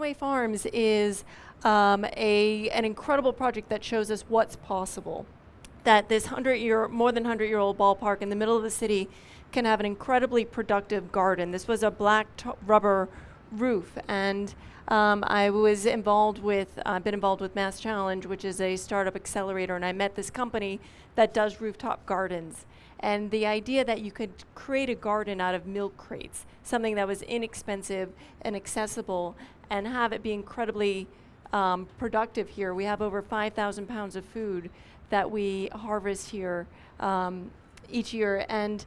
Fenway Farms is an incredible project that shows us what's possible. That this more than 100-year-old ballpark in the middle of the city can have an incredibly productive garden. This was a black rubber roof, and I was involved with, been involved with Mass Challenge, which is a startup accelerator, and I met this company that does rooftop gardens. And the idea that you could create a garden out of milk crates, something that was inexpensive and accessible, and have it be incredibly productive here. We have over 5,000 pounds of food that we harvest here each year, and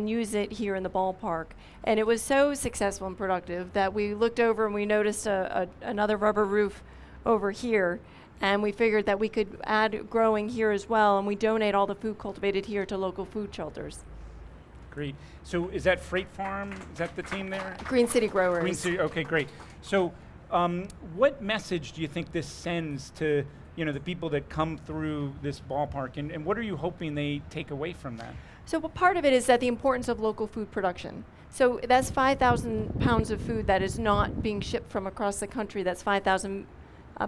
use it here in the ballpark. And it was so successful and productive that we looked over and we noticed another rubber roof over here, and we figured that we could add growing here as well, and we donate all the food cultivated here to local food shelters. Great. So is that Freight Farm? Is that the team there? Green City Growers. Green City, okay, great. So what message do you think this sends to the people that come through this ballpark, and what are you hoping they take away from that? So part of it is that the importance of local food production. So that's 5,000 pounds of food that is not being shipped from across the country. That's 5,000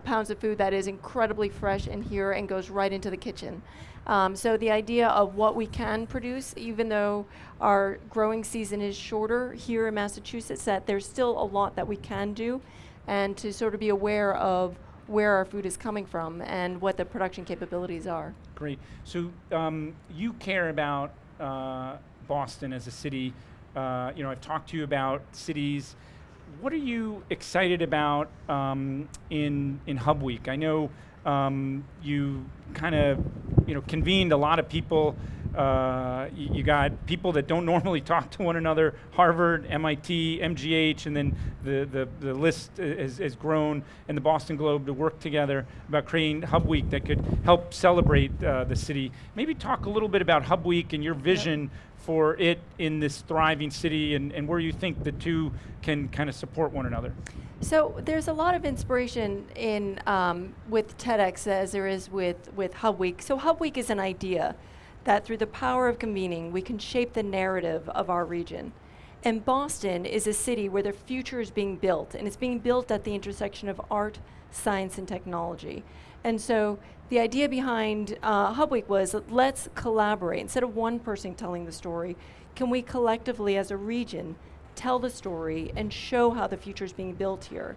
pounds of food that is incredibly fresh in here and goes right into the kitchen. So the idea of what we can produce, even though our growing season is shorter here in Massachusetts, that there's still a lot that we can do, and to sort of be aware of where our food is coming from and what the production capabilities are. Great. So you care about Boston as a city. I've talked to you about cities. What are you excited about in Hub Week? I know you kind of convened a lot of people. You got people that don't normally talk to one another, Harvard, MIT, MGH, and then the list has grown, and the Boston Globe to work together about creating Hub Week that could help celebrate the city. Maybe talk a little bit about Hub Week and your vision for it in this thriving city, and where you think the two can kind of support one another. So there's a lot of inspiration in with TEDx as there is with Hub Week. So Hub Week is an idea that through the power of convening, we can shape the narrative of our region. And Boston is a city where the future is being built, and it's being built at the intersection of art, science, and technology. And so the idea behind Hub Week was, let's collaborate. Instead of one person telling the story, can we collectively as a region tell the story and show how the future is being built here?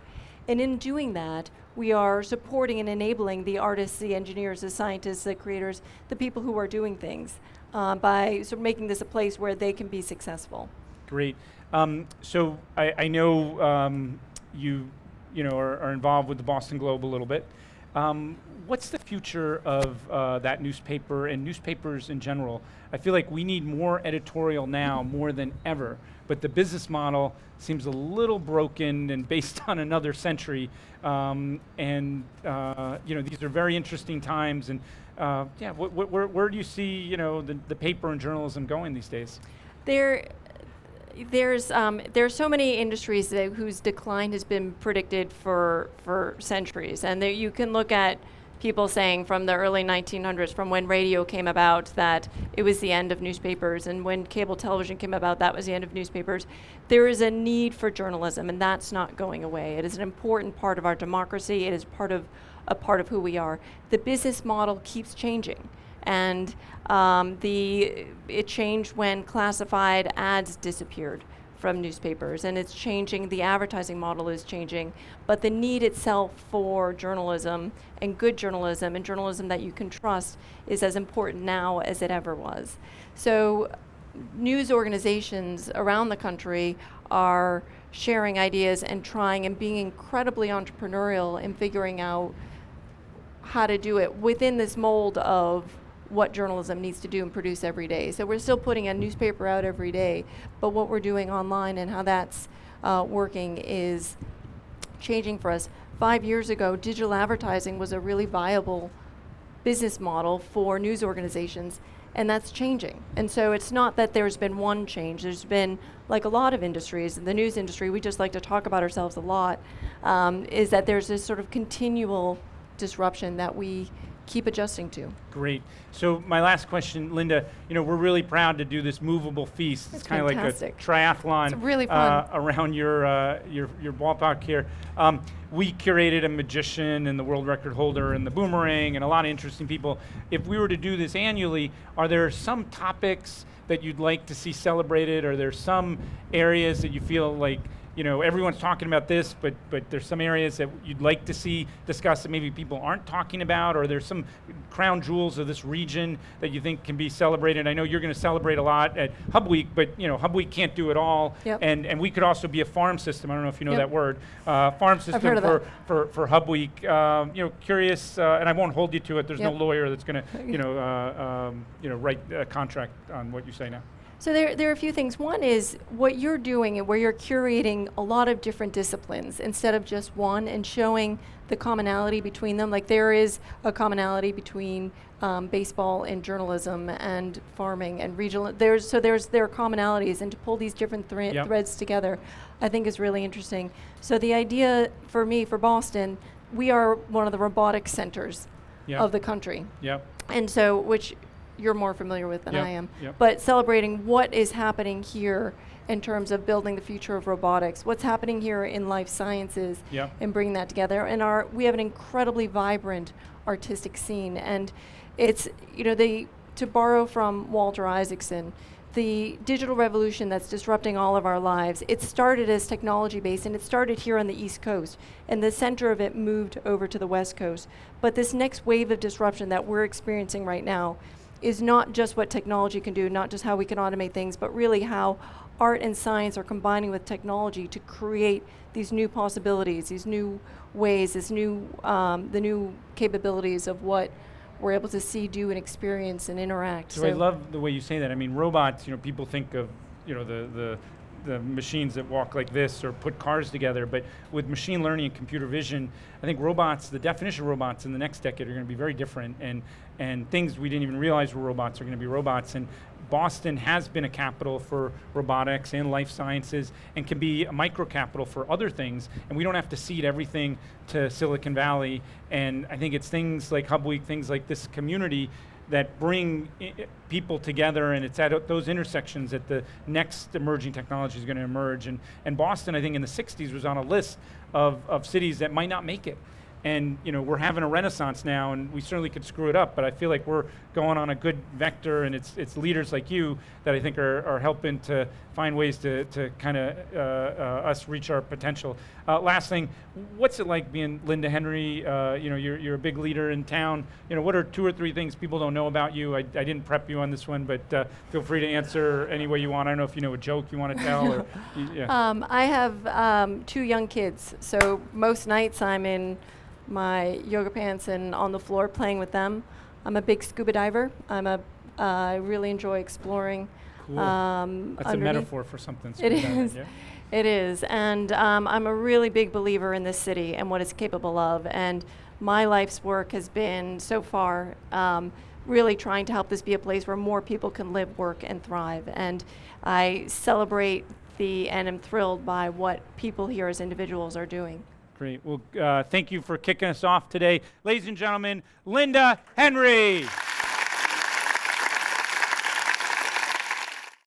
And in doing that, we are supporting and enabling the artists, the engineers, the scientists, the creators, the people who are doing things by sort of making this a place where they can be successful. Great. So I know you are involved with the Boston Globe a little bit. What's the future of that newspaper and newspapers in general? I feel like we need more editorial now more than ever, but the business model seems a little broken and based on another century. These are very interesting times. And where do you see the paper and journalism going these days? There's so many industries whose decline has been predicted for centuries, and you can look at people saying from the early 1900s, from when radio came about, that it was the end of newspapers, and when cable television came about, that was the end of newspapers. There is a need for journalism, and that's not going away. It is an important part of our democracy. It is a part of who we are. The business model keeps changing. And it changed when classified ads disappeared from newspapers, and it's changing. The advertising model is changing, but the need itself for journalism and good journalism and journalism that you can trust is as important now as it ever was. So news organizations around the country are sharing ideas and trying and being incredibly entrepreneurial in figuring out how to do it within this mold of what journalism needs to do and produce every day. So we're still putting a newspaper out every day, but what we're doing online and how that's working is changing for us. 5 years ago, digital advertising was a really viable business model for news organizations, and that's changing. And so it's not that there's been one change. There's been, like a lot of industries, in the news industry, we just like to talk about ourselves a lot, is that there's this sort of continual disruption that we keep adjusting to. Great. So my last question, Linda, we're really proud to do this movable feast. It's kind of like a fantastic. triathlon It's really fun. around your ballpark here. We curated a magician and the world record holder and the boomerang and a lot of interesting people. If we were to do this annually, are there some topics that you'd like to see celebrated? Are there some areas that you feel like everyone's talking about this, but there's some areas that you'd like to see discussed that maybe people aren't talking about, or there's some crown jewels of this region that you think can be celebrated? I know you're going to celebrate a lot at Hub Week, but Hub Week can't do it all. Yep. And we could also be a farm system. I don't know if you know Yep. that word. Farm system heard of for Hub Week. Curious, and I won't hold you to it. There's no Yep. lawyer that's going to write a contract on what you say now. So there are a few things. One is what you're doing and where you're curating a lot of different disciplines instead of just one, and showing the commonality between them. Like there is a commonality between baseball and journalism and farming and regional. There are commonalities, and to pull these different Yep. threads together, I think is really interesting. So the idea for me, for Boston, we are one of the robotics centers Yep. of the country. Yep. And so, which you're more familiar with than Yep, I am, yep. but celebrating what is happening here in terms of building the future of robotics, what's happening here in life sciences, Yep. and bringing that together. And we have an incredibly vibrant artistic scene, and it's to borrow from Walter Isaacson, the digital revolution that's disrupting all of our lives. It started as technology based, and it started here on the East Coast, and the center of it moved over to the West Coast. But this next wave of disruption that we're experiencing right now is not just what technology can do, not just how we can automate things, but really how art and science are combining with technology to create these new possibilities, these new ways, the new capabilities of what we're able to see, do, and experience and interact. So I love the way you say that. I mean, robots, people think of, the machines that walk like this or put cars together, but with machine learning and computer vision, I think robots, the definition of robots in the next decade are going to be very different, and things we didn't even realize were robots are going to be robots. And Boston has been a capital for robotics and life sciences, and can be a micro capital for other things, and we don't have to cede everything to Silicon Valley. And I think it's things like Hub Week, things like this community that bring people together, and it's at those intersections that the next emerging technology is going to emerge. And Boston, I think in the 60s, was on a list of cities that might not make it. And we're having a renaissance now, and we certainly could screw it up, but I feel like we're going on a good vector, and it's leaders like you that I think are helping to find ways to kind of us reach our potential. Last thing, what's it like being Linda Henry? You're a big leader in town. What are 2 or 3 things people don't know about you? I didn't prep you on this one, but feel free to answer any way you want. I don't know if you know a joke you want to tell. Or, yeah. I have 2 young kids, so most nights I'm in my yoga pants and on the floor playing with them. I'm a big scuba diver. I really enjoy exploring. Cool. That's a metaphor for something. It is. Yeah? It is. And I'm a really big believer in this city and what it's capable of. And my life's work has been, so far, really trying to help this be a place where more people can live, work, and thrive. And I celebrate and am thrilled by what people here as individuals are doing. Great. Well, thank you for kicking us off today. Ladies and gentlemen, Linda Henry.